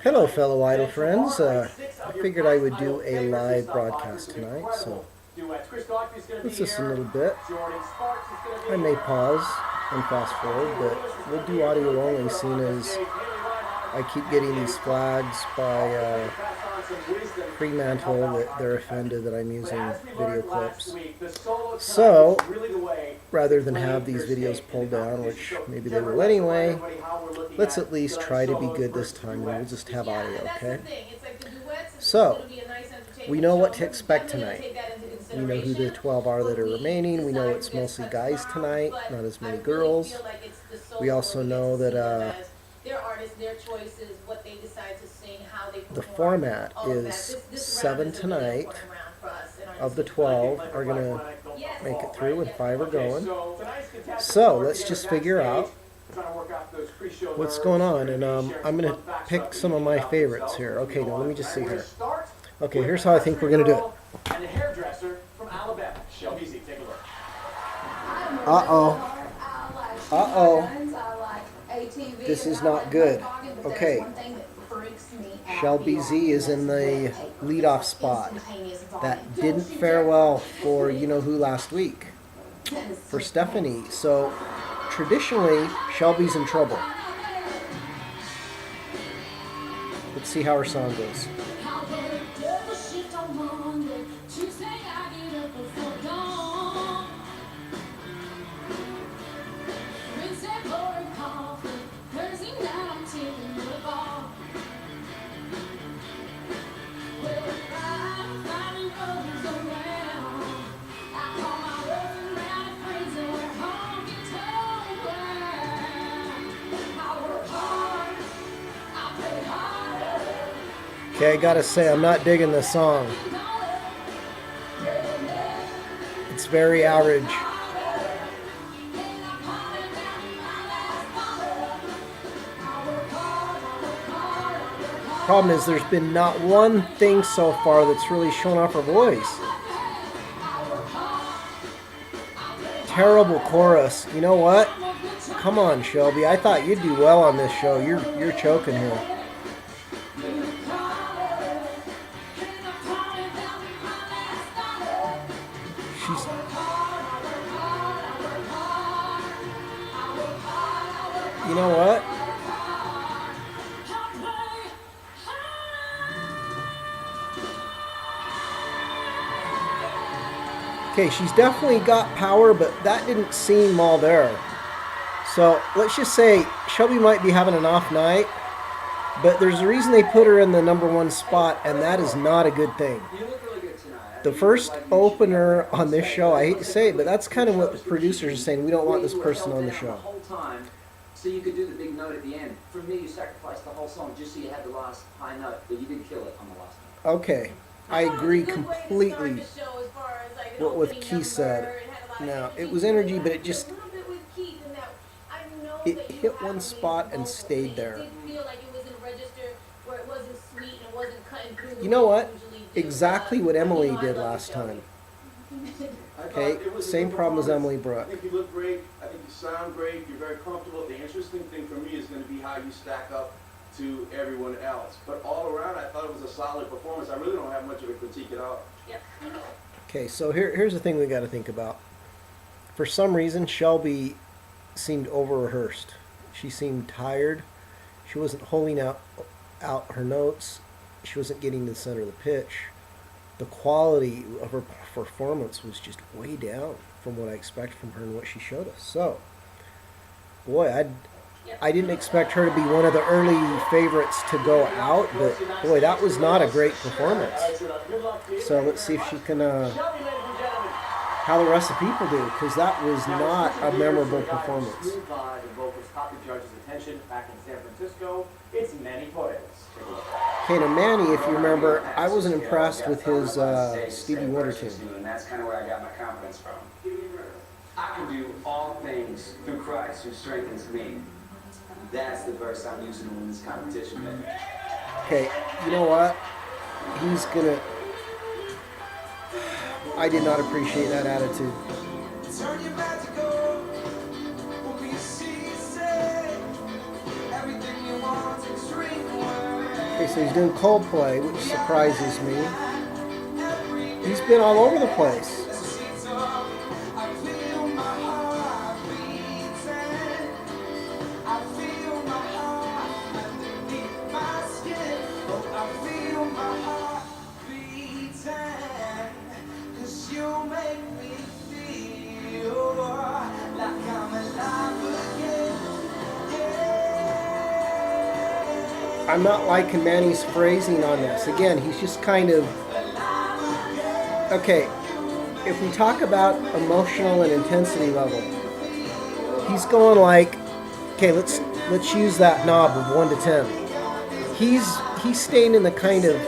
Hello, fellow idol friends. I figured I would do a live broadcast tonight, so let's listen a little bit. I may pause and fast forward, but we'll do audio only, seeing as I keep getting these flags by Fremantle that they're offended that I'm using video clips. So, rather than have these videos pulled down, which maybe they will anyway, let's at least try to be good this time, and we'll just have audio, okay? So, we know what to expect tonight. We know who the 12 are that are remaining. We know it's mostly guys tonight, not as many girls. We also know that the format is 7 tonight of the 12 are going to make it through, and 5 are going. So let's just figure out what's going on, and I'm going to pick some of my favorites here. Okay, now let me just see here. Okay, here's how I think we're going to do it. And the hairdresser from Alabama, Shelby Z. Take a look. Uh-oh. Uh-oh. This is not good. Okay. Shelby Z is in the leadoff spot. That didn't fare well for you-know-who last week. For Stephanie. So, traditionally, Shelby's in trouble. Let's see how her song goes. Okay, I gotta say, I'm not digging this song. It's very average. Problem is, there's been not one thing so far that's really shown off her voice. Terrible chorus. You know what? Come on, Shelby. I thought you'd do well on this show. You're choking here. You know what? Okay, she's definitely got power, but that didn't seem all there. So let's just say Shelby might be having an off night, but there's a reason they put her in the #1 spot, and that is not a good thing. The first opener on this show, I hate to say it, but that's kind of what the producers are saying. We don't want this person on the show. So you could do the big note at the end. For me, you sacrificed the whole song just so you had the last high note, but you didn't kill it on the last note. Okay, I agree completely with what Keith said. Now, it was energy, but it just... It hit one spot and stayed there. You know what? Exactly what Emily did last time. Okay, same problem as Emily Brooke. I think you look great. I think you sound great. You're very comfortable. The interesting thing for me is going to be how you stack up to everyone else. But all around, I thought it was a solid performance. I really don't have much of a critique at all. Yep. Okay, so here's the thing we got to think about. For some reason, Shelby seemed over-rehearsed. She seemed tired. She wasn't holding out her notes. She wasn't getting to the center of the pitch. The quality of her performance was just way down from what I expect from her and what she showed us. So, boy, I didn't expect her to be one of the early favorites to go out, but boy, that was not a great performance. So let's see if she can, how the rest of the people do, because that was not a memorable performance. Okay, now Manny, if you remember, I wasn't impressed with his Stevie Wonder tune. And that's kind of where I got my confidence from. I can do all things through Christ who strengthens me. That's the verse I'm using in this competition, man. Okay, you know what? He's gonna... I did not appreciate that attitude. Turn your back to go. Everything Okay, so he's doing Coldplay, which surprises me. He's been all over the place. I'm not liking Manny's phrasing on this. Again, he's just kind of... Okay, if we talk about emotional and intensity level, he's going like, okay, let's use that knob of 1 to 10. He's staying in the kind of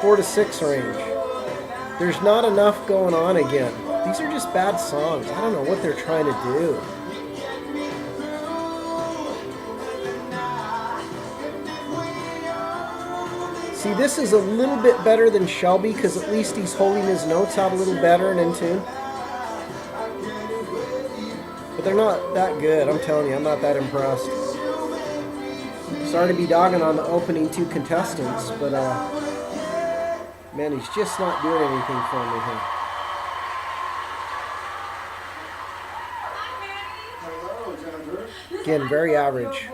4 to 6 range. There's not enough going on again. These are just bad songs. I don't know what they're trying to do. See, this is a little bit better than Shelby because at least he's holding his notes out a little better and in tune. But they're not that good, I'm telling you. I'm not that impressed. Sorry to be dogging on the opening 2 contestants, but man, he's just not doing anything for me here. Hello, Jennifer. Again, very average.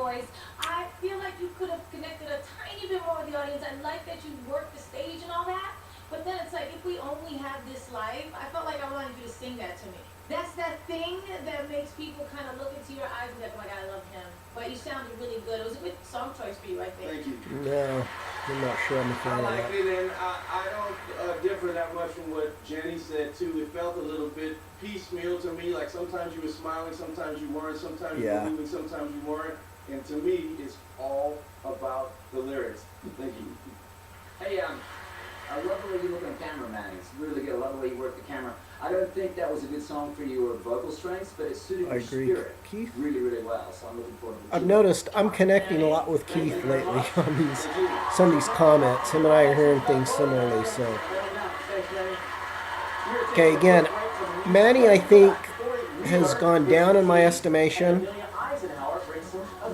I feel like you could have connected a tiny bit more with the audience. I like that you worked the stage and all that, but then it's like if we only had this live, I felt like I wanted you to sing that to me. That's that thing that makes people kind of look into your eyes and go, oh my God, I love him. But you sounded really good. It was a good song choice for you, I think. Thank you. No, I'm not sure I'm a I fan of like that. it, and I don't differ that much from what Jenny said too. It felt a little bit piecemeal to me. Like sometimes you were smiling, sometimes you weren't, sometimes you Yeah. were moving, sometimes you weren't. And to me, it's all about the lyrics. Thank you. Hey, I love the way you look on camera, Manny. It's really good. I love the way you work the camera. I don't think that was a good song for your vocal strengths, but it suited I your agree. spirit Keith? really, really well. So I'm looking forward to I've noticed I'm connecting a lot with Keith lately on these some of these comments. Him and I are hearing things similarly. So, okay, again, Manny, I think, has gone down in my estimation.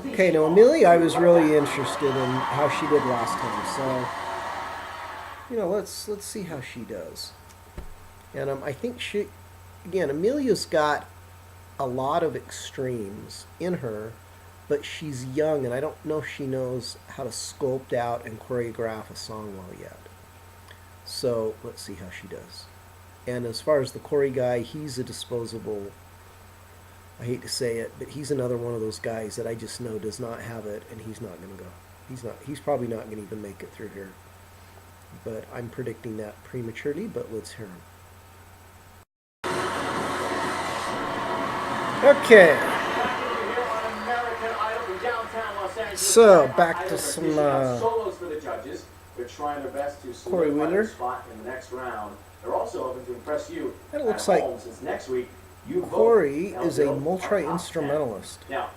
Okay, now Amelia, I was really interested in how she did last time. So, you know, let's see how she does. And I think she, again, Amelia's got a lot of extremes in her, but she's young, and I don't know if she knows how to sculpt out and choreograph a song well yet. So let's see how she does. And as far as the Corey guy, he's a disposable, I hate to say it, but he's another one of those guys that I just know does not have it, and he's not going to go. He's probably not going to even make it through here. But I'm predicting that prematurely, but let's hear him. Okay. So back to some solos for the judges. They're trying their best to Corey solidify Wheeler. their spot in the next round. They're also hoping to impress you. It looks at like home, since next week you vote Corey to is a help build our top 10. multi-instrumentalist. Now,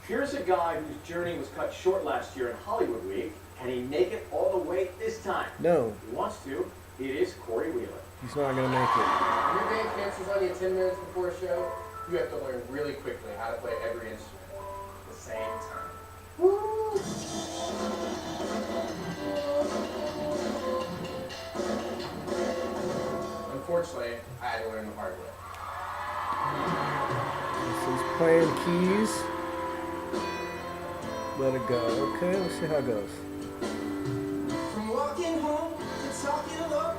here's a guy whose journey was cut short last year in Hollywood Week. Can he make it all the way this time? No, If he wants to. It is Corey Wheeler. he's not going to make it. When your band cancels on you 10 minutes before a show, you have to learn really quickly how to play every instrument at the same time. Unfortunately, I had to learn the hard way. So he's playing keys. Let it go. Okay, let's see how it goes. From walking home to talking alone,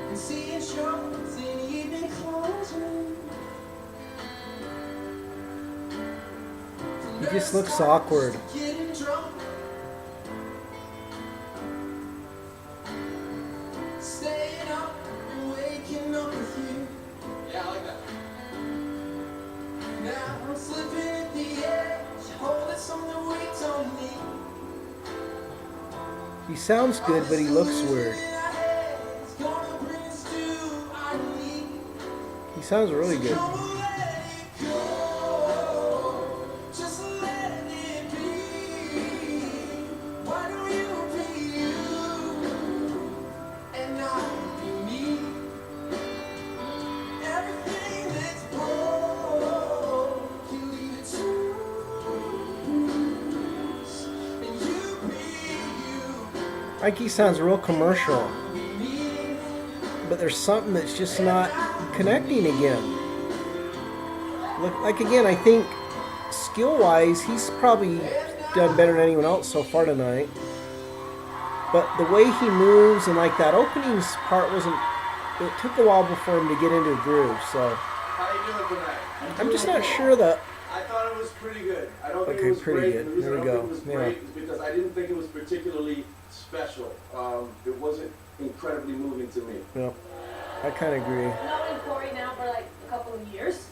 and seeing shows in evening clothes. He just looks awkward. Getting drunk, staying up and waking up with you. Yeah, I like that. Now I'm slipping at the edge, holding something weight on me. He sounds good, but he looks weird. He sounds really good. Like he sounds real commercial, but there's something that's just not connecting again. Like again, I think skill-wise, he's probably done better than anyone else so far tonight. But the way he moves and like that opening part wasn't. It took a while before him to get into a groove. So How you doing tonight? I'm just not sure that. I thought it was pretty good. I don't think Okay, it was pretty great. good. And the reason There I we don't go. think it was Yeah. great is because I didn't think it was particularly special. It wasn't incredibly moving to me. No, I kind of agree. Knowing Corey now for like a couple of years,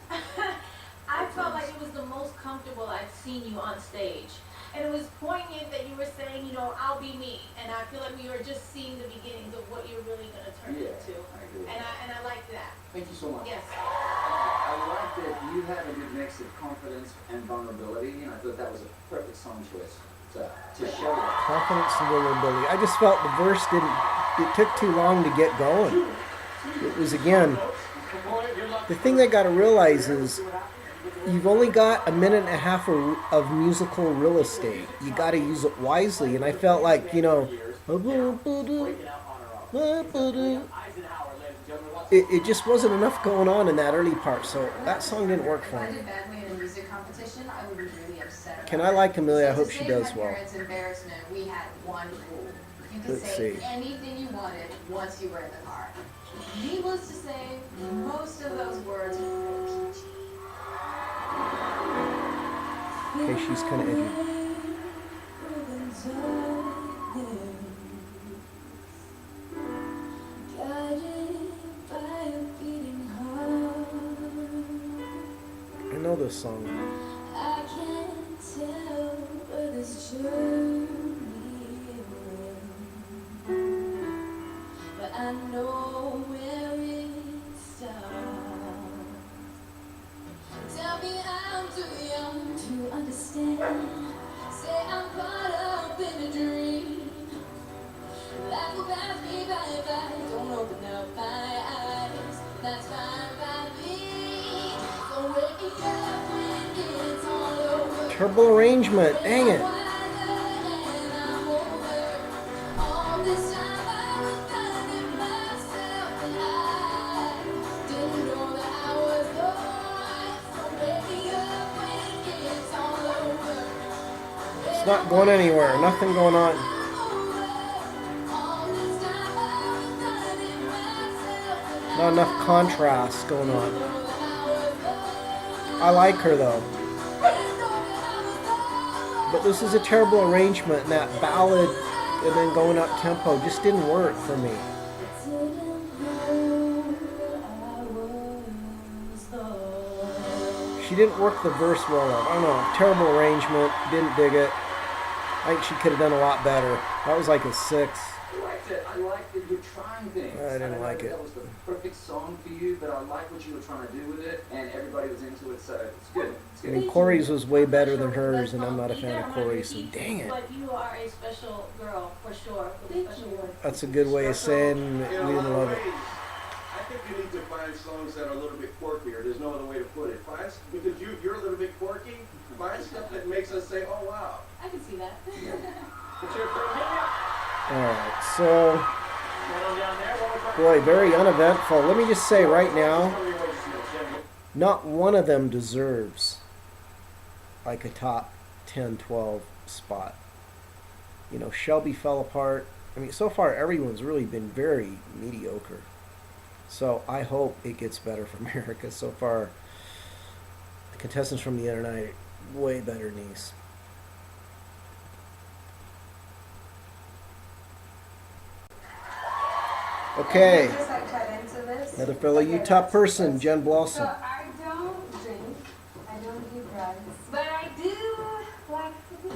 I felt like it was the most comfortable I've seen you on stage. And it was poignant that you were saying, you know, I'll be me. And I feel like we were just seeing the beginnings of what you're really going to turn Yeah, into. I agree. And I like that. Thank you so much. Yes. I like that you have a good mix of confidence and vulnerability, and I thought that was a perfect song choice to show that. Confidence and vulnerability. I just felt the verse didn't. It took too long to get going. It was again. The thing they got to realize is you've only got a minute and a half of musical real estate. You got to use it wisely. And I felt like, you know, it just wasn't enough going on in that early part. So that song didn't work for If I me. did badly in a music competition, I would be really upset about Can I like Amelia? I hope she does To save my well. parents' embarrassment, we had one rule. You could Let's say see. anything you wanted once you were in the car. Needless to say, most of those words were really peachy. Okay, she's kind of edgy. I know this song. I can't tell where this journey will, but I know where it starts. Tell me I'm too young to understand. Say I'm caught up in a dream. Life will pass me by if I don't open up my eyes. That's fine by me. So wake me up when it's all over. Terrible arrangement. Dang it. It's not going anywhere. Nothing going on. Not enough contrast going on. I like her though. But this is a terrible arrangement, and that ballad and then going up tempo just didn't work for me. She didn't work the verse well enough. I don't know. Terrible arrangement. Didn't dig it. I think she could have done a lot better. That was like a 6. I liked it. I liked that you're trying things. I didn't don't know like if it. That was the perfect song for you, but I like what you were trying to do with it, and everybody was into it, so it's good. It's I good. mean, Corey's was way better than hers, and I'm not a fan of Corey's, so dang it. But you are a special girl, for sure. With a special voice. That's a good way of saying we In a lot didn't of love it. ways, I think you need to find songs that are a little bit quirkier. There's no other way to put it. Because you're a little bit quirky. Find stuff that makes us say, oh wow. I can see that. What's your favorite? Alright, so, Going on down there? What was boy, very uneventful. Let me just say right now, Jimmy? not one of them deserves like a top 10, 12 spot. You know, Shelby fell apart. I mean, so far everyone's really been very mediocre. So I hope it gets better for America. So far, the contestants from the other night are way better than these. Okay, Just like cut into this. another fellow Utah person, Jen So Blossom. I don't drink, I don't do drugs, but I do like to be.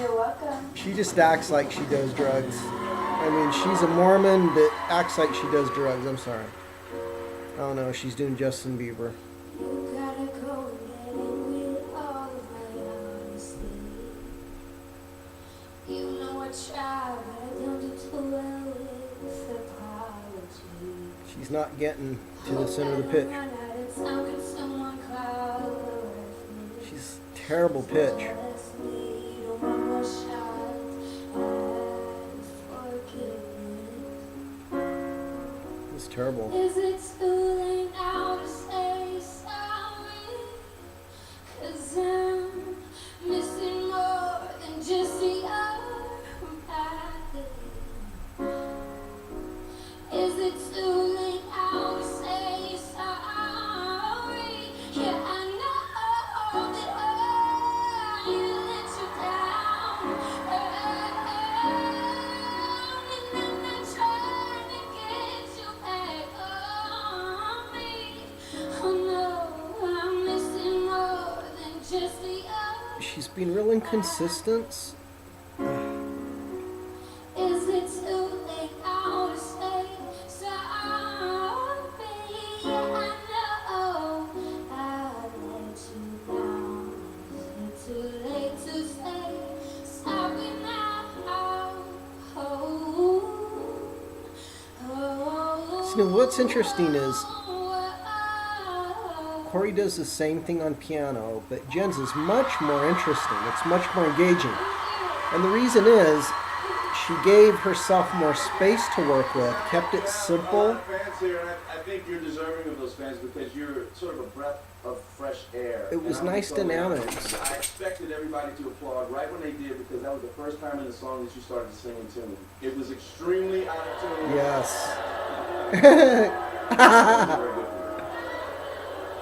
You're welcome. She just acts like she does drugs. I mean, she's a Mormon that acts like she does drugs. I'm sorry. I don't know. She's doing Justin Bieber. You gotta go and get in with all of my honesty. You know I try, but I don't do too well with apology. She's not getting to the center of the pitch. Run out of time, could someone call her refuge? She's terrible pitch. Let's lead a one more Terrible. Is it too late now to say sorry? 'Cause I'm missing more than just your body. Is it too late now to say sorry? Yeah, I know that I let you down. And I'm not trying to get you back on me. Oh no, I'm missing more than just the other. She's been real inconsistent. Is it too late now to say sorry? Yeah, I know I let you down. Is it too late to say sorry now? See, now what's interesting is Corey does the same thing on piano, but Jen's is much more interesting. It's much more engaging. And the reason is she gave herself more space to work with, kept it A simple. lot of fans here, and I think you're deserving of those fans because you're sort of a breath of fresh air. It was And I'm nice totally dynamics. honest. I expected everybody to applaud right when they did because that was the first time in the song that you started singing to me. It was extremely out of tune. Yes. Very good.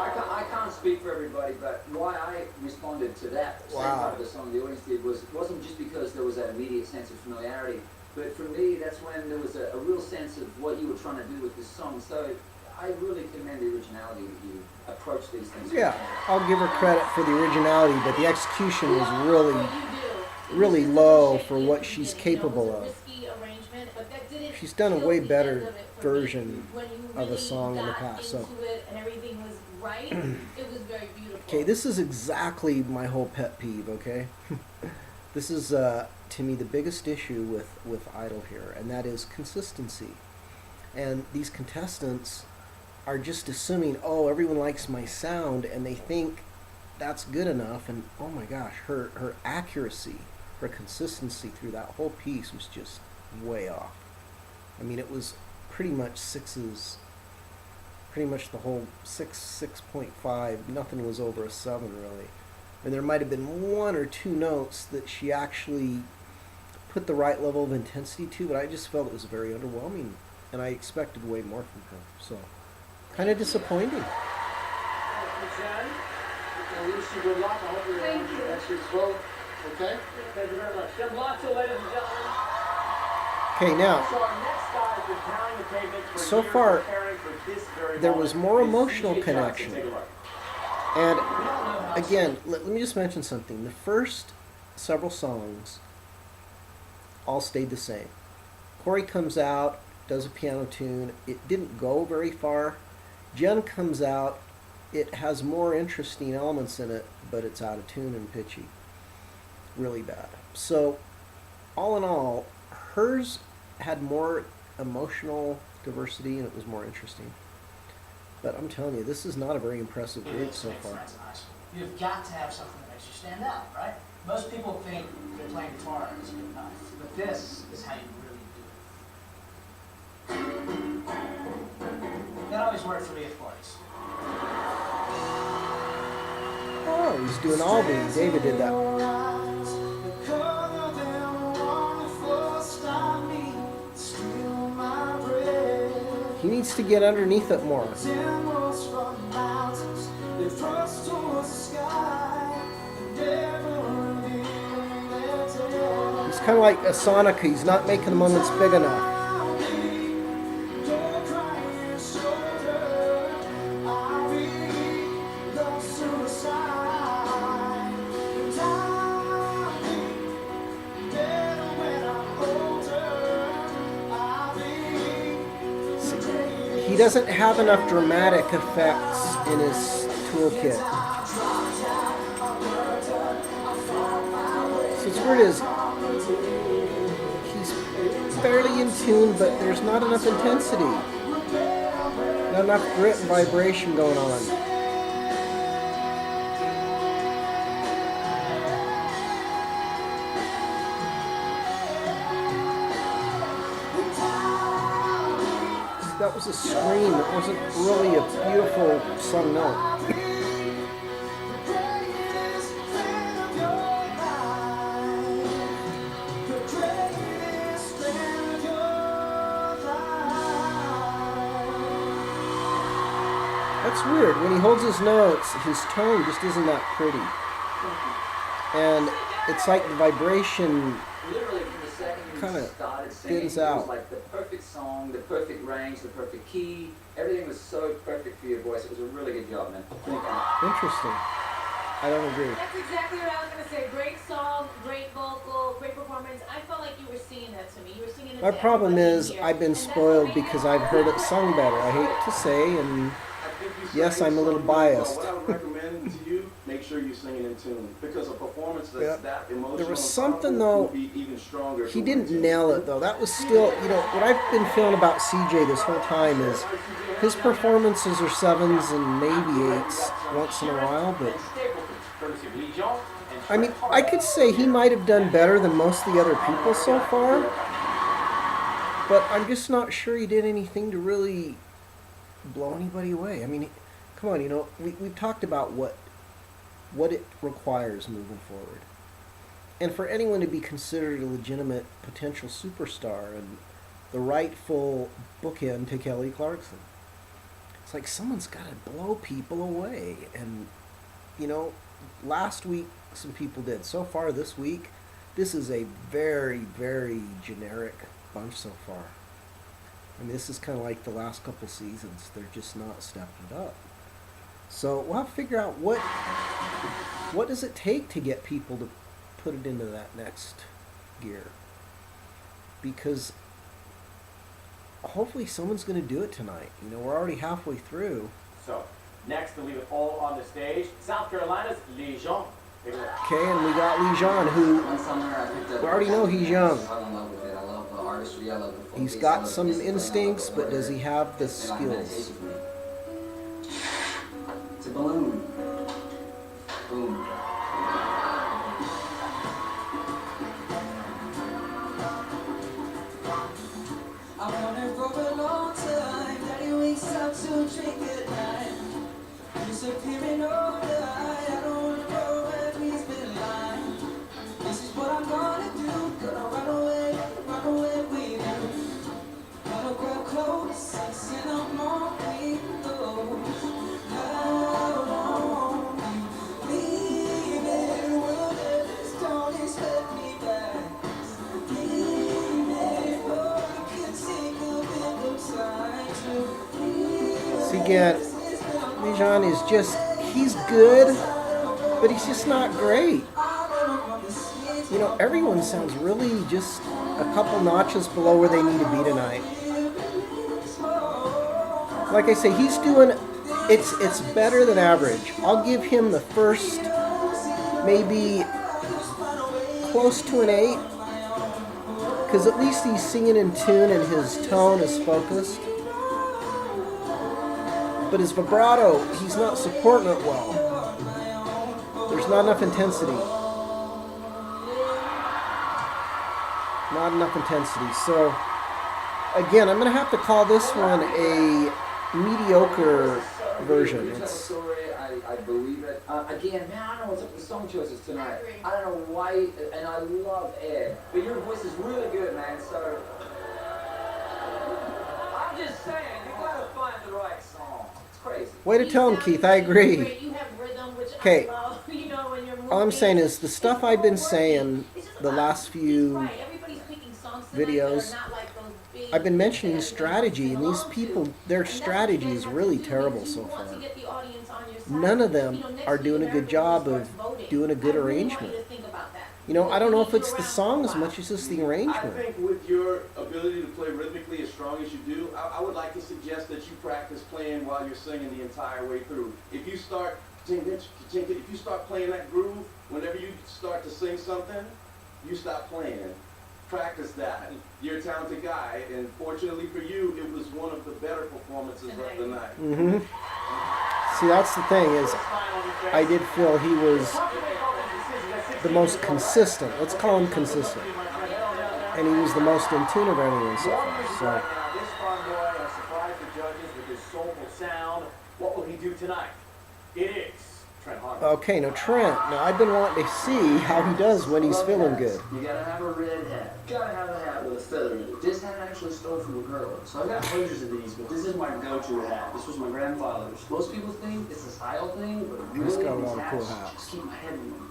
I can't speak for everybody, but why I responded to that same Wow. part of the song the audience did wasn't just because there was that immediate sense of familiarity, but for me that's when there was a real sense of what you were trying to do with this song. So I really commend the originality that you approach these things. Yeah, I'll give her credit for the originality, but the execution was really, really low for what she's capable of. She's done a way better version of a song in the past. So, and everything was right. It was very beautiful. okay, this is exactly my whole pet peeve. Okay, this is to me the biggest issue with Idol here, and that is consistency. And these contestants are just assuming, oh, everyone likes my sound, and they think that's good enough. And oh my gosh, her accuracy, her consistency through that whole piece was just way off. I mean, it was pretty much sixes, pretty much the whole 6.5. Nothing was over a 7 really. And there might have been 1 or 2 notes that she actually put the right level of intensity to, but I just felt it was very underwhelming, and I expected way more from her. So, kind of disappointing. Jen, I wish you good luck. I hope you're Thank you. next week's vote. Okay? Thank you very much. Jen Blanco, ladies and gentlemen. Okay, now, So our next guy has been pounding the pavement for So years, far, preparing for this very there moment. was more It's emotional CJ Johnson. connection. Take a look. And again, let me just mention something. The first several songs all stayed the same. Corey comes out, does a piano tune. It didn't go very far. Jen comes out. It has more interesting elements in it, but it's out of tune and pitchy. Really bad. So, all in all, hers had more emotional diversity and it was more interesting. But I'm telling you, this is not a very impressive group so far. That's nice. You've got to have something that makes you stand out, right? Most people think that playing guitar is good enough, but this is how you really do it. That always worked for me at parties. Oh, he's doing Albee. David did that. He needs to get underneath it more. He's kind of like a Sonica. He's not making the moments big enough. He doesn't have enough dramatic effects in his toolkit. So what's weird is he's fairly in tune, but there's not enough intensity. Not enough grit and vibration going on. that was a scream. It wasn't really a beautiful sung note. That's weird. When he holds his notes, his tone just isn't that pretty. And it's like the vibration Literally from the second you kinda started singing, thins it out. was like the perfect song, the perfect range, the perfect key. Everything was so perfect for your voice. It was a really good job, man. Thank you. interesting. I don't agree. That's exactly what I was gonna say. Great song, great vocal, great performance. I felt like you were singing that to me. You were singing it My to problem everybody is here. I've been And that's spoiled what because I've heard it sung better. I hate to say, and yes, I'm a little biased. What I would recommend to you, make sure you're singing in tune, because a performance that's Yep. that emotional There was and something, powerful though, will be even stronger. he didn't nail it though. That was still, you know, what I've been feeling about CJ this whole time is his performances are 7s and maybe 8s once in a while, but I mean, I could say he might have done better than most of the other people so far, but I'm just not sure he did anything to really blow anybody away. I mean, come on, you know, we've talked about what it requires moving forward. And for anyone to be considered a legitimate potential superstar and the rightful bookend to Kelly Clarkson, it's like someone's got to blow people away. And, you know, last week some people did. So far this week, this is a very, very generic bunch so far. I mean, this is kind of like the last couple seasons. They're just not stepping it up. So we'll have to figure out what does it take to get people to put it into that next gear. Because hopefully someone's going to do it tonight. You know, we're already halfway through. So, next to leave it all on the stage, South Carolina's Lejean. Okay, and we got Lejean, who One summer I picked up. we already know he's young. I fell in love with it. I love the artistry. I love the focus. He's I got love some the discipline, I love instincts, the but does order. he have the It's like meditation skills? for me. It's a balloon. Boom. I wanted for a long time. Daddy wakes up to drink at night. Disappearing overnight. I don't wanna go where he's been lying. This is what I'm gonna do. Gonna run away with you. Gonna grab close and send them all windows. I want you. Leave it, wilderness. Don't expect me back. Leave it, oh, you can take a bit of time to See, again, Lejean is just, he's good, but he's just not great. You know, everyone sounds really just a couple notches below where they need to be tonight. Like I say, he's doing, it's better than average. I'll give him the first, maybe close to an 8, because at least he's singing in tune and his tone is focused. But his vibrato, he's not supporting it well. There's not enough intensity. Not enough intensity. So, again, I'm going to have to call this one a mediocre version. It's a It's, story. I believe it. Again, man, I don't know what's up with the song choices tonight. I don't know why, and I love Ed, but your voice is really good, man. So I'm just saying, you gotta find the right song. It's crazy. way to tell him, Keith. I agree. You have rhythm, which Okay. I love. You know, when you're All I'm moving, saying is the it's stuff all I've been working. saying It's just the about- last he's few right. Everybody's picking songs tonight videos, that are not like those big I've been mentioning hits that strategy, everybody and these sing along people, to. their And that's what strategy you is guys have really to do, terrible because so you want far. to get the audience on your side. None of them You know, next are week doing a in good America, job when of it starts voting, doing a good I really want arrangement. you to think about that. You know, I don't know if it's the Around song as a lot. much as it's the I arrangement. think with your ability to play rhythmically as strong as you do, I would like to suggest that you practice playing while you're singing the entire way through. If you start playing that groove, whenever you start to sing something, you stop playing. Practice that. You're a talented guy, and fortunately for you, it was one of the better performances of the night. hmm See, that's the thing is, I did feel he was the most consistent. Let's call him consistent. And he was the most in tune of everyone so far. So, do tonight. It is Trent Harmon. Okay, now Trent. Now I've been wanting to see how he does when he's feeling good. You gotta have a red hat. Gotta have a hat with a feather in it. This hat I actually stole from a girl. So I've got hundreds of these, but this is my go-to hat. This was my grandfather's. Most people think it's a style thing, but really, He's got a these lot of cool hats hats. just keep my head warm.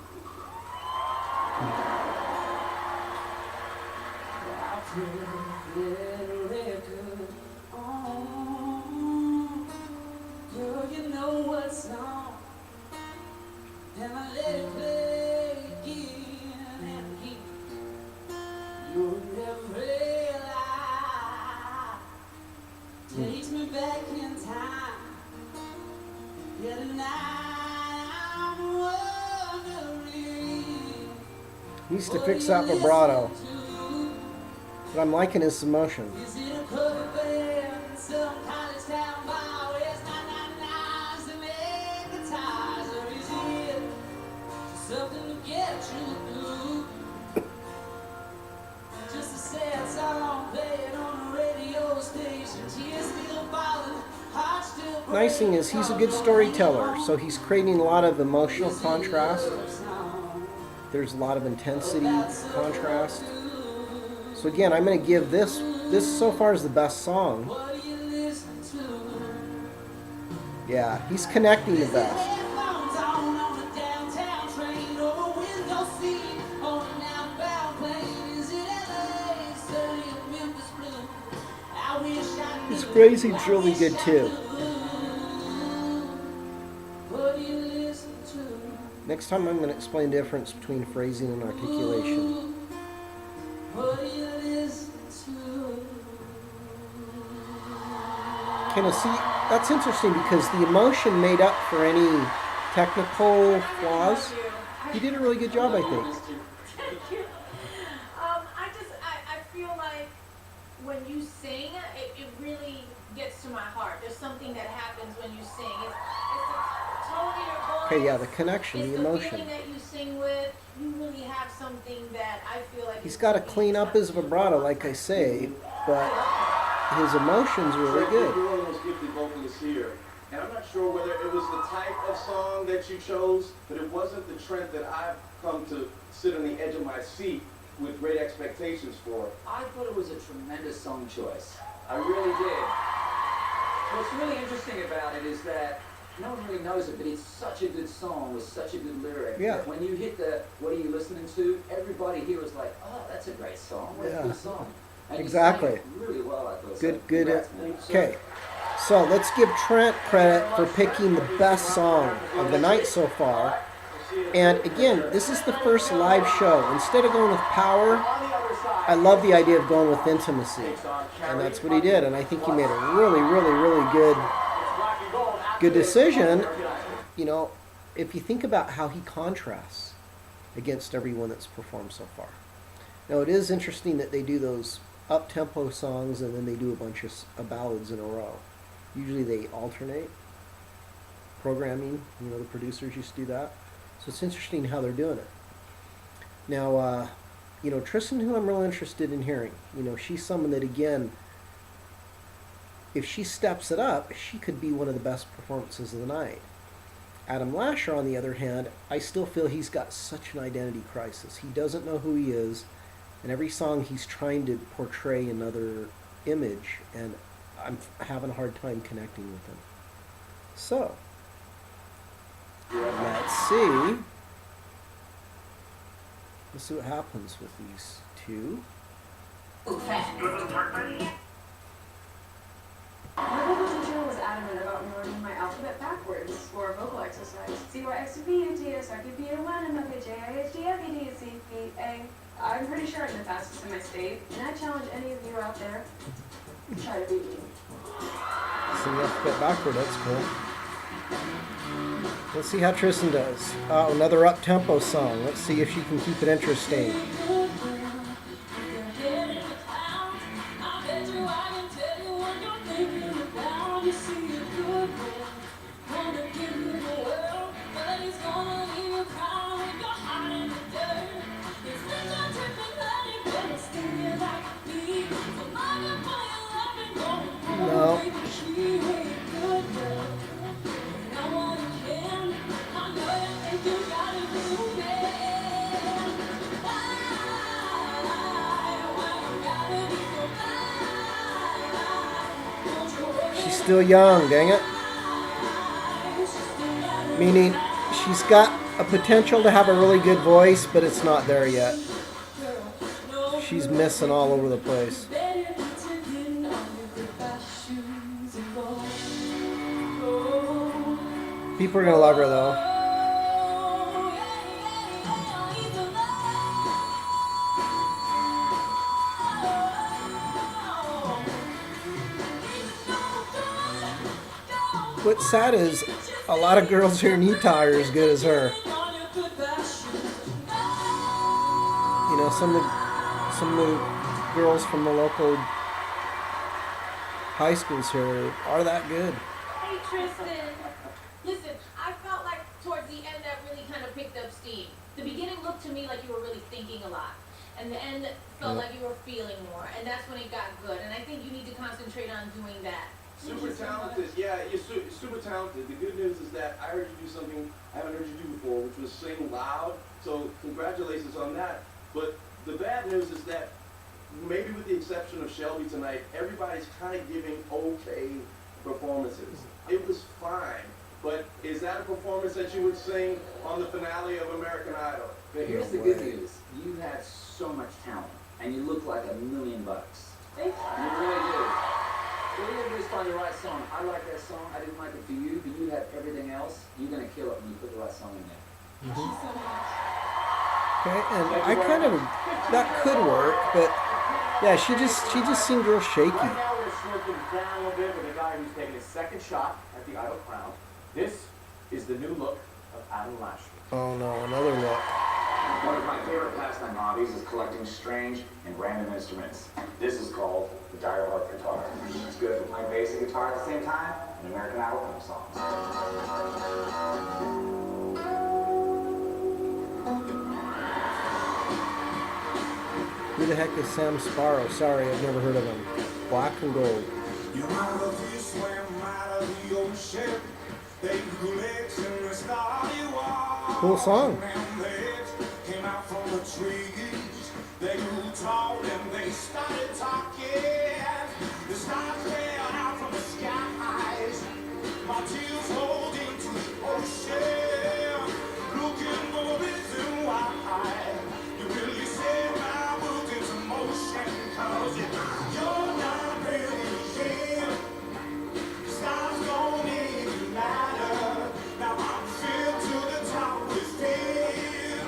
Girl, you know what's on, and I let it play again and again. You'll never realize, takes me back in time. Yeah, tonight I'm wondering. He needs to fix that vibrato. But I'm liking his emotion. Is it a cover band, some college town bar, where's 999s to make guitars, or is it something to get you through? Just a sad song playing on a radio station, tears still falling, heart still breaking. Nice thing is he's a good storyteller, so he's creating a lot of emotional contrast. There's a lot of intensity contrast. So again, I'm going to give this so far is the best song. What do you listen to? Yeah, he's connecting the best. Headphones on a downtown train, or a window seat on an outbound plane. Is it LA, Surrey, or Memphis Blue? I wish I His knew. phrasing's really good too. What do you listen to? Next time I'm going to explain the difference between phrasing and articulation. What do you listen to? Kind of see, that's interesting because the emotion made up for any technical flaws. He did a really good job, I think. Thank you. I feel like when you sing, it really gets to my heart. There's something that happens when you sing. It's the tone of your voice. Okay, yeah, the connection, It's the the emotion. feeling that you sing with. You really have something that I feel like He's is got to being clean up his vibrato, like I say, but his emotion's really good. You're one of the most gifted vocalists here. And I'm not sure whether it was the type of song that you chose, but it wasn't the Trent that I've come to sit on the edge of my seat with great expectations for. I thought it was a tremendous song choice. I really did. What's really interesting about it is that no one really knows it, but it's such a good song with such a good lyric. Yeah. That when you hit the "What are you listening to?" everybody here is like, "Oh, that's a great song. What a Yeah. good song." And Exactly. You sang it really well, I thought. Good, So good. congrats, man. Okay, so let's give Trent credit for picking the best song of the night so far. And again, this is the first live show. Instead of going with power, I love the idea of going with intimacy. And that's what he did. And I think he made a really, really, really good decision. You know, if you think about how he contrasts against everyone that's performed so far. Now, it is interesting that they do those up-tempo songs and then they do a bunch of ballads in a row. Usually they alternate. Programming, you know, the producers used to do that. So it's interesting how they're doing it. Now, you know, Tristan, who I'm really interested in hearing, you know, she's someone that, again, if she steps it up, she could be one of the best performances of the night. Adam Lasher, on the other hand, I still feel he's got such an identity crisis. He doesn't know who he is, and every song he's trying to portray another image, and I'm having a hard time connecting with him. So, let's see. Let's see what happens with these two. My vocal teacher was adamant about me learning my alphabet backwards for a vocal exercise. C-Y-X-B-U-T-S-R-Q-B-A-1-M-F-A-J-I-H-D-F-E-D-C-P-A. I'm pretty sure I'm the fastest in my state, and I challenge any of you out there to try to beat me. Sing the alphabet backward, that's cool. Let's see how Tristan does. Another up-tempo song. Let's see if she can keep it interesting. No. still young, dang it. Meaning she's got a potential to have a really good voice, but it's not there yet. She's missing all over the place. People are gonna love her though. What's sad is a lot of girls here in Utah are as good as her. You know, some of the girls from the local high schools here are that good. Hey Tristan, listen, I felt like towards the end that really kind of picked up steam. The beginning looked to me like you were really thinking a lot, and the end felt like you were feeling more, and that's when it got good. And I think you need to concentrate on doing that. Super talented, yeah, you're super talented. The good news is that I heard you do something I haven't heard you do before, which was sing loud. So congratulations on that. But the bad news is that maybe with the exception of Shelby tonight, everybody's kind of giving okay performances. It was fine, but is that a performance that you would sing on the finale of American Idol? But here's the good news. You had so much talent, and you look like $1,000,000. Thank you. You really do. So you just find the right song. I like that song. I didn't like it for you, but you have everything else. You're going to kill it when you put the right song in there. Thank you so much. Okay, and I kind of that could work, but yeah, she just seemed real shaky. Right now we're going to slow things down a little bit with a guy who's taking his second shot at the Idol crown. This is the new look of Adam Lashley. Oh no, another look. One of my favorite pastime hobbies is collecting strange and random instruments. This is called the Dire Harp guitar. It's good for playing bass and guitar at the same time and American Idol theme songs. Who the heck is Sam Sparrow? Sorry, I've never heard of him. Black and Gold. You remember we swam out of the ocean. They grew legs and they started walking. Cool song. And legs came out from the trees. They grew tall and they started talking. The stars fell out from the skies. My tears rolled into the ocean. Looking for a reason why. You really set my world into motion. 'Cause you're not really here. Stars don't even matter. Now I'm filled to the top with fear.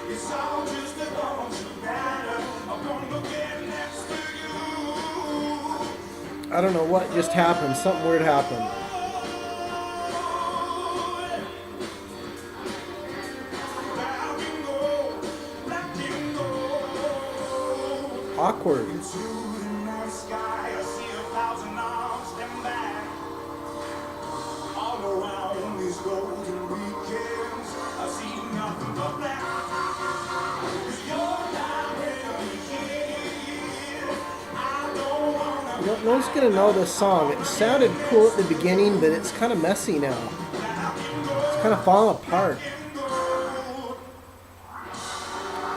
It's all just a bunch of matter. I'm gonna get next to you. I don't know what just happened. Something weird happened. Awkward. Into the night sky, I see 1,000 arms stand back. All around these golden weekends, I see nothing but black. 'Cause you're not really here. I don't wanna. No one's gonna know this song. It sounded cool at the beginning, but it's kind of messy now. It's kind of falling apart.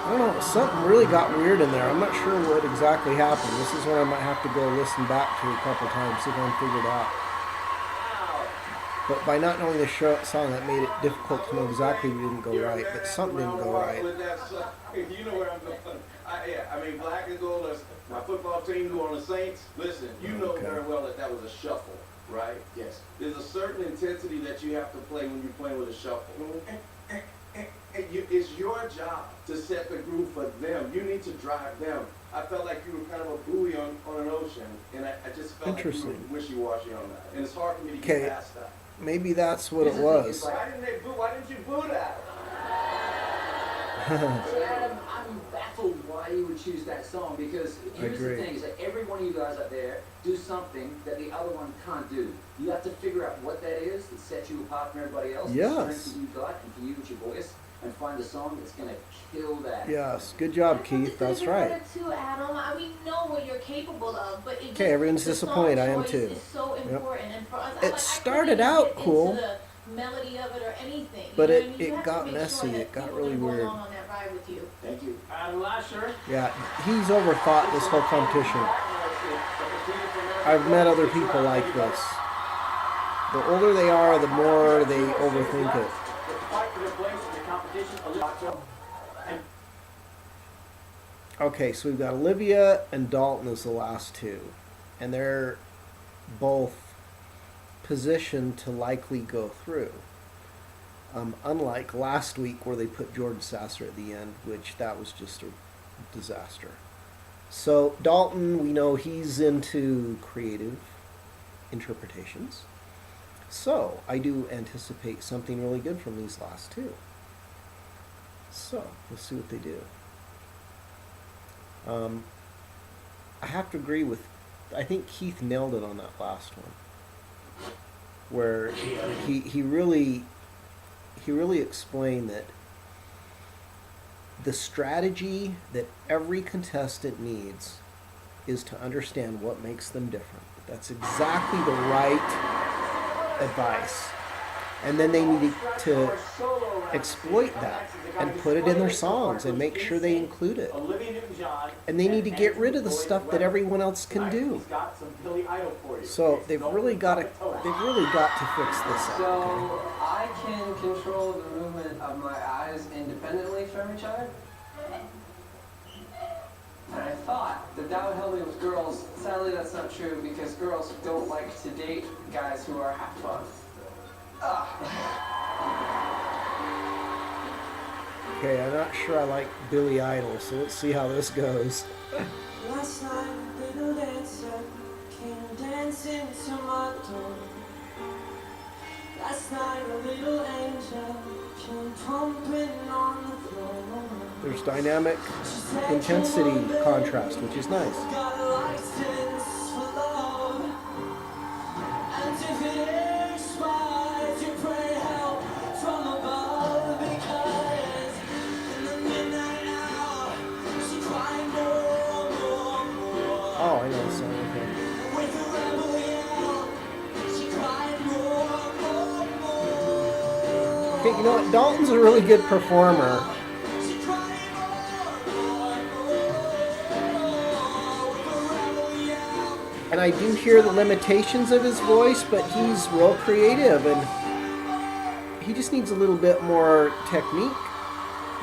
I don't know, something really got weird in there. I'm not sure what exactly happened. This is one I might have to go listen back to a couple times, see if I can figure it out. But by not knowing the song, that made it difficult to know exactly what didn't go right. But something didn't go right. With that song, you know where I'm going. I mean, Black and Gold is my football team who on the Saints. Listen, you know very well that that was a shuffle, right? Yes. There's a certain intensity that you have to play when you're playing with a shuffle. It's your job to set the groove for them. You need to drive them. I felt like you were kind of a buoy on an ocean, and I just felt like you were wishy-washy on that. And it's hard for me to get past that. Maybe that's what it was. Why didn't you boo that? Adam, I'm baffled why you would choose that song, because here's the thing, is that every one of you guys up there do something that the other one can't do. You have to figure out what that is that sets you apart from everybody else. Yes. The strength that you've got, and for you, it's your voice, and find a song that's going to kill that. Yes, good job, Keith. That's right. Too, Adam. We know what you're capable of, but it Okay, everyone's disappointed. I am too. Is so important, and for us, It started out cool, the melody of it or anything, but you know it what I mean? You have to got make messy. sure It that got people really are gonna go weird. along on that ride with you. Thank you. Adam Lasher. Yeah, he's overthought this whole competition. I've met other people like this. The older they are, the more they overthink it. The fight for their place in the competition. And Okay, so we've got Olivia and Dalton as the last two. And they're both positioned to likely go through. Unlike last week where they put Jordan Sasser at the end, which that was just a disaster. So Dalton, we know he's into creative interpretations. So I do anticipate something really good from these last two. So let's see what they do. I have to agree with, I think Keith nailed it on that last one, where he really explained that the strategy that every contestant needs is to understand what makes them different. That's exactly the right advice. And then they need to exploit that and put it in their songs and make sure they include it. And they need to get rid of the stuff that everyone else can do. So they've really got to fix this up. So Okay? I can control the movement of my eyes independently from each other. And I thought that would help me with girls. Sadly, that's not true because girls don't like to date guys who are half buff. Okay, I'm not sure I like Billy Idol, so let's see how this goes. Last night, a little dancer came dancing to my door. Last night, a little angel came pumping on the floor. There's dynamic intensity contrast, which is nice. Got a license for love, and if it expires, you pray help from above, because in the midnight hour, she cried more, more, more. Oh, I know the song. Okay. With a rebel yell, she cried more, more, more. Okay, you know what? Dalton's a really good performer. She cried more, with a rebel yell. And I do hear the limitations of his voice, but he's real creative and he just needs a little bit more technique,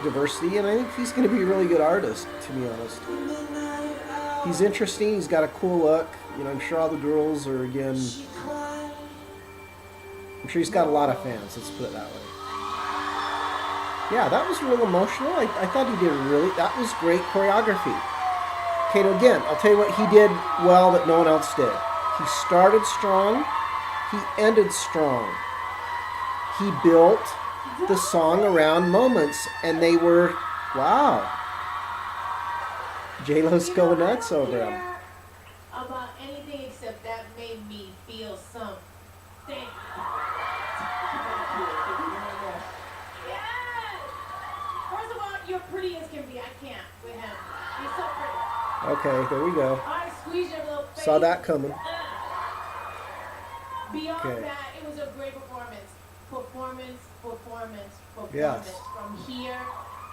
diversity, and I think he's going to be a really good artist, to be honest. He's interesting, he's got a cool look. You know, I'm sure all the girls are, again, I'm sure he's got a lot of fans, let's put it that way. Yeah, that was real emotional. I thought he did that was great choreography. Okay, now again, I'll tell you what he did well that no one else did. He started strong, he ended strong. He built the song around moments, and they were, wow. J-Lo's going nuts over him. About anything except that made me feel something. Yes! First of all, you're pretty as can be. I can't with him. He's so pretty. Okay, there we go. I squeeze your little face. Saw that coming. Beyond Okay. that, it was a great performance. Performance. Yes. From here,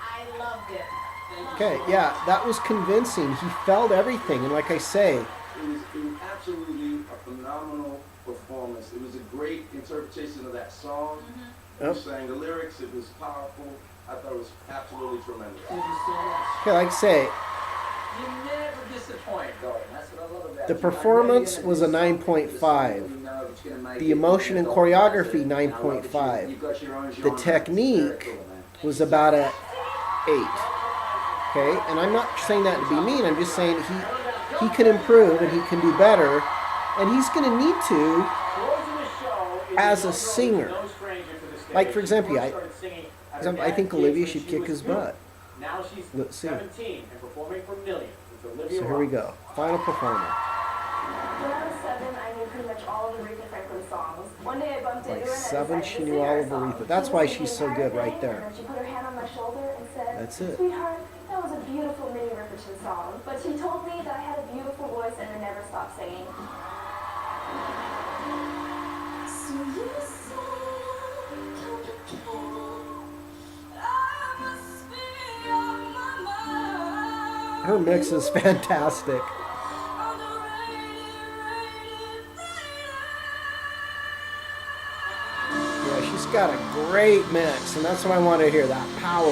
I loved it. Okay, yeah, that was convincing. He felt everything, and like I say, It was absolutely a phenomenal performance. It was a great interpretation of that song. Yep. He sang the lyrics. It was powerful. I thought it was absolutely tremendous. Thank you so much. okay, like I say, You never disappoint, Dalton. That's what I love about the you. performance was a 9.5. The emotion and choreography, 9.5. The technique was about a 8. Okay, and I'm not saying that to be mean. I'm just saying he can improve and he can do better, and he's going to need to as a singer. Like for example, I think Olivia should kick his butt. Now she's Let's see. 17 and performing for millions. It's Olivia So here we go. Final performer. When I was 7, I knew pretty much all of Aretha Franklin songs. One day I bumped into her Like and I 7, decided she to knew sing all her of a song. Aretha. That's She why was she's singing so the good entire right thing, there. And then she put her hand on my shoulder and said, That's it. "Sweetheart, that was a beautiful Minnie Riperton song." But she told me that I had a beautiful voice and I never stopped singing. So you say I'm complicated. I must be on my mind. Her mix is fantastic. got a great mix, and that's what I want to hear, that power.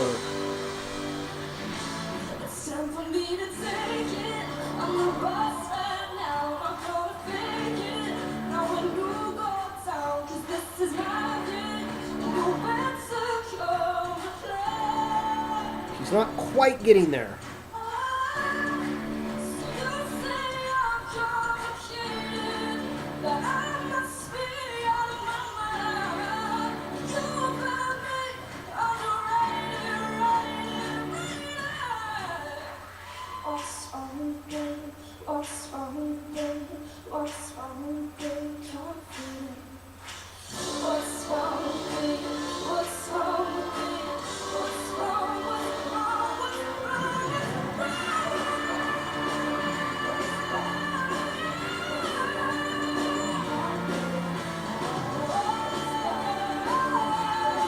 It's time for me to take it. I'm the boss right now. I'm gonna fake it. Now when you go down, 'cause this is my day. No answer come to play. She's not quite getting there.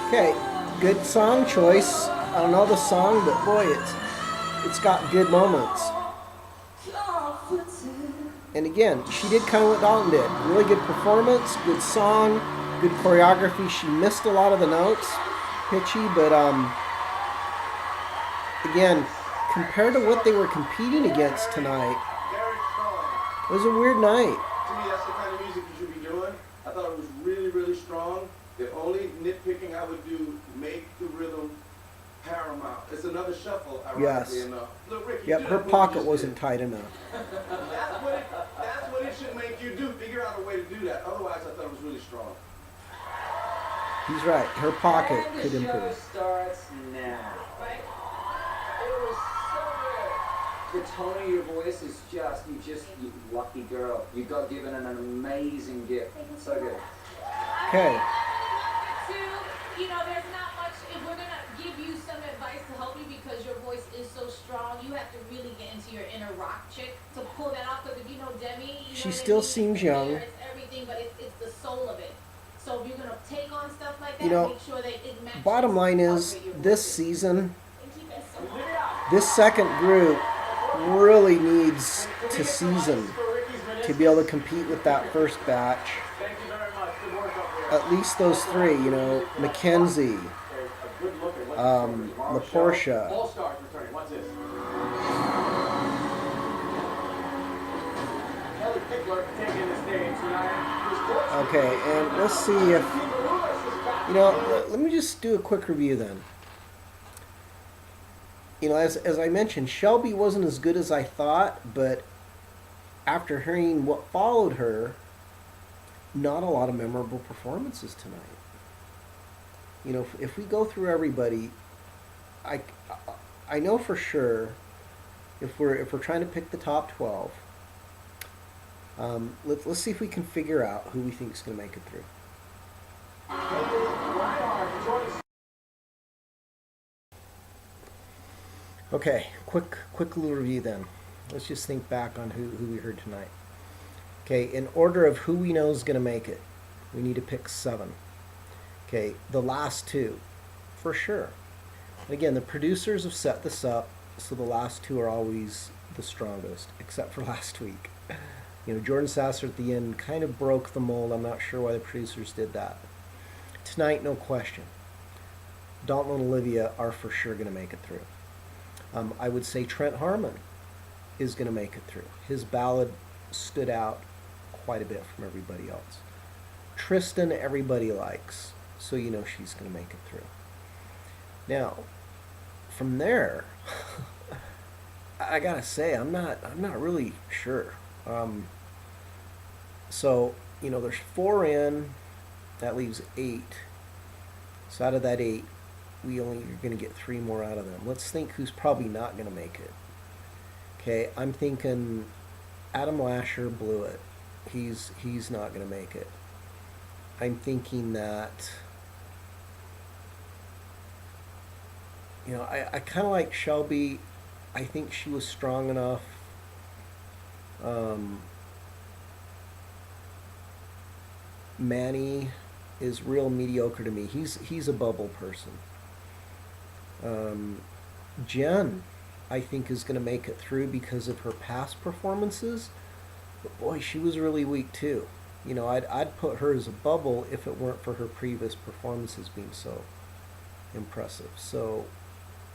Okay, good song choice. I don't know the song, but boy, it's got good moments. And again, she did kind of what Dalton did. Really good performance, good song, good choreography. She missed a lot of the notes, pitchy, but again, compared to what they were competing against tonight, it was a weird night. To me, that's the kind of music you should be doing. I thought it was really, really strong. The only nitpicking I would do, make the rhythm paramount. It's another shuffle, ironically enough. Look, Ricky, Yep, her pocket wasn't tight enough. That's what it should make you do. Figure out a way to do that. Otherwise, I thought it was really strong. He's right. Her pocket And could the show improve. starts now. It was so good. The tone of your voice is just, you lucky girl. You got given an amazing gift. So good. Okay. You know, there's not much, if we're going to give you some advice to help you because your voice is so strong, you have to really get into your inner rock chick to pull that off. Because if you know Demi, you know She what I still mean? seems young. It's everything, but it's the soul of it. So if you're going to take on stuff like that, You know, make sure that it matches. bottom line is, up with your this voice. season, And keep it simple. this second group really needs to season to be able to compete with that first batch. Thank you very much. Good work up there. At least those three, you know, Mackenzie, A good look at what LaPortia. All stars returning. What's this? Kelly Pickler taking the stage tonight. Okay, and let's see if, you know, let me just do a quick review then. You know, as I mentioned, Shelby wasn't as good as I thought, but after hearing what followed her, not a lot of memorable performances tonight. You know, if we go through everybody, I know for sure if we're trying to pick the top 12, let's see if we can figure out who we think is going to make it through. Okay, quick little review then. Let's just think back on who we heard tonight. Okay, in order of who we know is going to make it, we need to pick 7. Okay, the last 2, for sure. And again, the producers have set this up so the last 2 are always the strongest, except for last week. You know, Jordan Sasser at the end kind of broke the mold. I'm not sure why the producers did that. Tonight, no question. Dalton and Olivia are for sure going to make it through. I would say Trent Harmon is going to make it through. His ballad stood out quite a bit from everybody else. Tristan, everybody likes, so you know she's going to make it through. Now, from there, I gotta say I'm not really sure. So you know, there's 4 in, that leaves 8. So out of that 8, we only are going to get 3 more out of them. Let's think who's probably not going to make it. Okay, I'm thinking Adam Lasher blew it. He's not going to make it. I'm thinking that, you know, I kind of like Shelby. I think she was strong enough. Manny is real mediocre to me. He's a bubble person. Jen, I think, is going to make it through because of her past performances. But boy, she was really weak too. You know, I'd put her as a bubble if it weren't for her previous performances being so impressive. So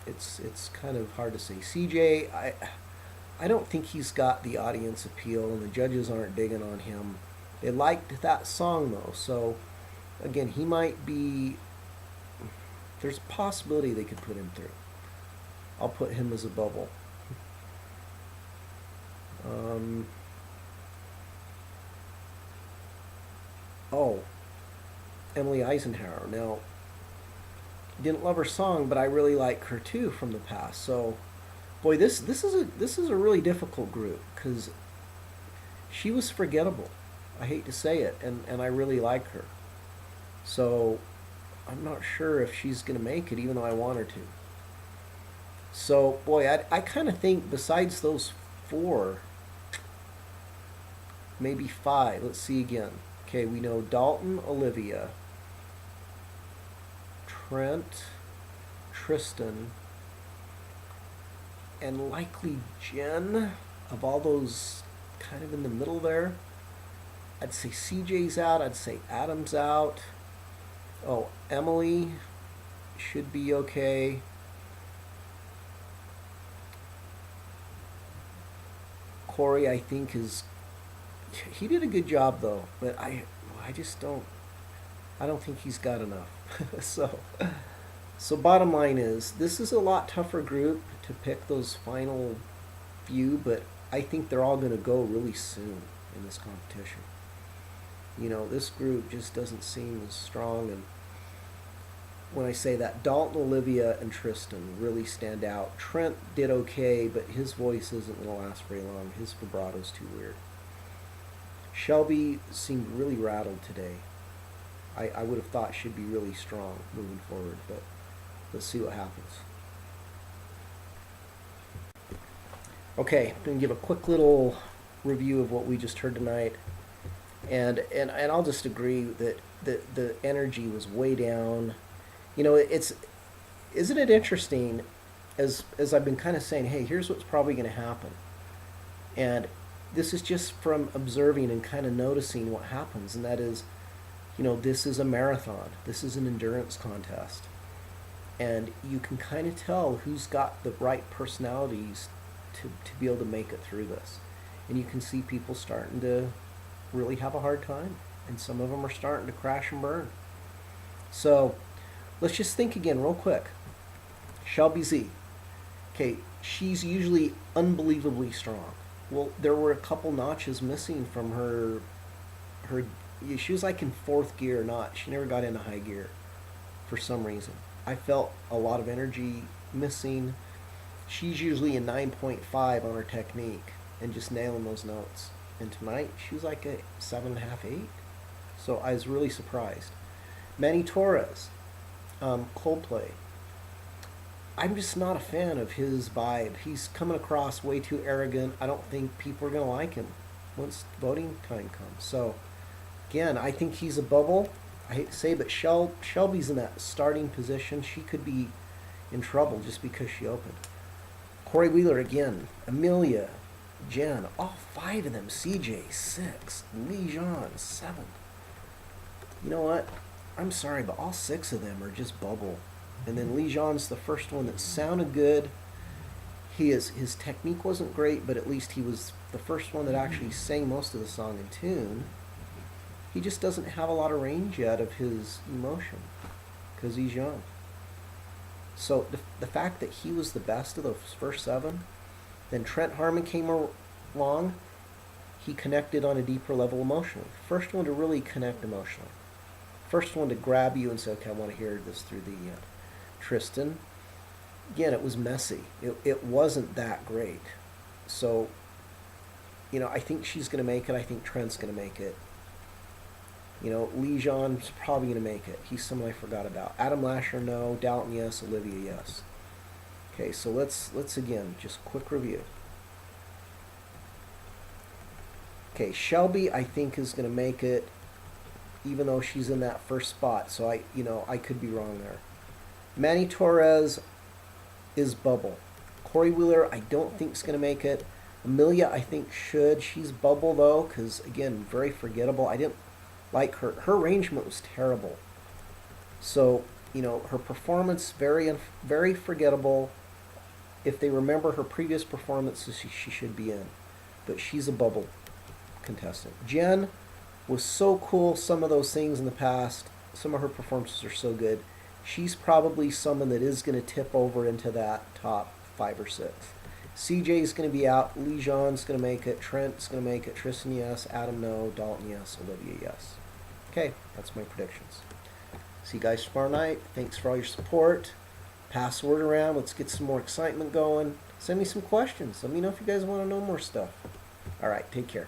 it's kind of hard to say. CJ, I don't think he's got the audience appeal, and the judges aren't digging on him. They liked that song though, so again, he might be. There's a possibility they could put him through. I'll put him as a bubble. Oh, Emily Eisenhower. Now, didn't love her song, but I really like her too from the past. So, boy, this is a really difficult group because she was forgettable. I hate to say it, and I really like her. So, I'm not sure if she's going to make it, even though I want her to. So, boy, I kind of think besides those 4, maybe 5. Let's see again. Okay, we know Dalton, Olivia, Trent, Tristan, and likely Jen. Of all those kind of in the middle there, I'd say CJ's out. I'd say Adam's out. Oh, Emily should be okay. Corey, I think, he did a good job though, but I don't think he's got enough. So bottom line is, this is a lot tougher group to pick those final few, but I think they're all going to go really soon in this competition. You know, this group just doesn't seem as strong, and when I say that, Dalton, Olivia, and Tristan really stand out. Trent did okay, but his voice isn't going to last very long. His vibrato's too weird. Shelby seemed really rattled today. I would have thought she'd be really strong moving forward, but let's see what happens. Okay, I'm going to give a quick little review of what we just heard tonight. And I'll just agree that the energy was way down. You know, isn't it interesting, as I've been kind of saying, hey, here's what's probably going to happen. And this is just from observing and kind of noticing what happens, and that is, you know, this is a marathon. This is an endurance contest. And you can kind of tell who's got the right personalities to be able to make it through this. And you can see people starting to really have a hard time, and some of them are starting to crash and burn. So let's just think again real quick. Shelby Z. Okay, she's usually unbelievably strong. Well, there were a couple notches missing from her. She was like in 4th gear, she never got into high gear for some reason. I felt a lot of energy missing. She's usually a 9.5 on her technique and just nailing those notes. And tonight, she was like a 7.5, 8. So I was really surprised. Manny Torres, Coldplay. I'm just not a fan of his vibe. He's coming across way too arrogant. I don't think people are going to like him once voting time comes. So, again, I think he's a bubble. I hate to say, but Shelby's in that starting position. She could be in trouble just because she opened. Corey Wheeler again. Amelia, Jen, all 5 of them. CJ, 6. Lee Jean, 7. You know what? I'm sorry, but all 6 of them are just bubble. And then Lee Jean's the first one that sounded good. His technique wasn't great, but at least he was the first one that actually sang most of the song in tune. He just doesn't have a lot of range yet of his emotion because he's young. So the fact that he was the best of those first 7, then Trent Harmon came along, he connected on a deeper level emotionally. First one to really connect emotionally. First one to grab you and say, okay, I want to hear this through the end. Tristan, again, it was messy. It wasn't that great. So, you know, I think she's going to make it. I think Trent's going to make it. You know, Lee Jean's probably going to make it. He's someone I forgot about. Adam Lasher, no. Dalton, yes. Olivia, yes. Okay, so let's again, just quick review. Okay, Shelby, I think, is going to make it, even though she's in that first spot. So I could be wrong there. Manny Torres is bubble. Corey Wheeler, I don't think is going to make it. Amelia, I think, should. She's bubble, though, because, again, very forgettable. I didn't like her. Her arrangement was terrible. So, you know, her performance, very forgettable. If they remember her previous performances, she should be in. But she's a bubble contestant. Jen was so cool, some of those things in the past. Some of her performances are so good. She's probably someone that is going to tip over into that top 5 or 6. CJ's going to be out. Lee Jean's going to make it. Trent's going to make it. Tristan, yes. Adam, no. Dalton, yes. Olivia, yes. Okay, that's my predictions. See you guys tomorrow night. Thanks for all your support. Pass the word around. Let's get some more excitement going. Send me some questions. Let me know if you guys want to know more stuff. All right, take care.